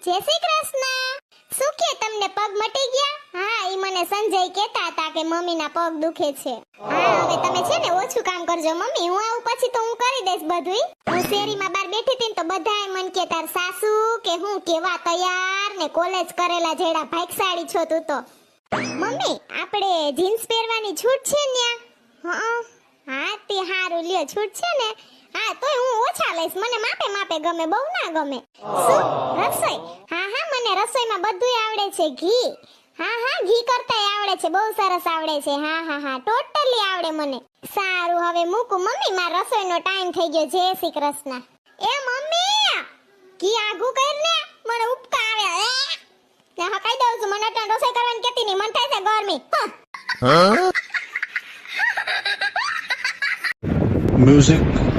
જય શ્રી કૃષ્ણ. શું કે તમને પગ મટી ગયા? હા, ઈ મને સંજય કહેતા હતા કે મમ્મીના પગ દુખે છે. હા, હવે તમે છે ને ઓછું કામ કરજો મમ્મી. હું આવું પછી તો હું કરી દઈશ બધુંય. હું શેરીમાં બહાર બેઠી હતી ને તો બધાએ મન કે તાર સાસુ કે હું કેવા તૈયાર ને કોલેજ કરેલા જેડા ભાગશાળી છો તું તો. મમ્મી, આપણે જીન્સ પહેરવાની છૂટ છે ન્યા? હા તે હારું લ્યો, છૂટ છે ને? હા, તોય હું ઓછા લઈશ. મને માપે માપે ગમે, બહુ ના ગમે. શું રસોઈ? હા હા, મને રસોઈમાં બધુંય આવડે છે. ઘી, હા હા, ઘી કરતાય આવડે છે, બહુ સરસ આવડે છે. હા હા હા, ટોટલી આવડે મને. સારું, હવે મૂકું મમ્મી, માર રસોઈનો ટાઈમ થઈ ગયો. જય શ્રી કૃષ્ણ. એ મમ્મી, ઘી આગું કર ને, મને ઉપકા આવે. ને હા, કહી દઉં છું, મને અત્યારે રસોઈ કરવાની કેતી નહીં, મન થાય છે ગરમી. Music.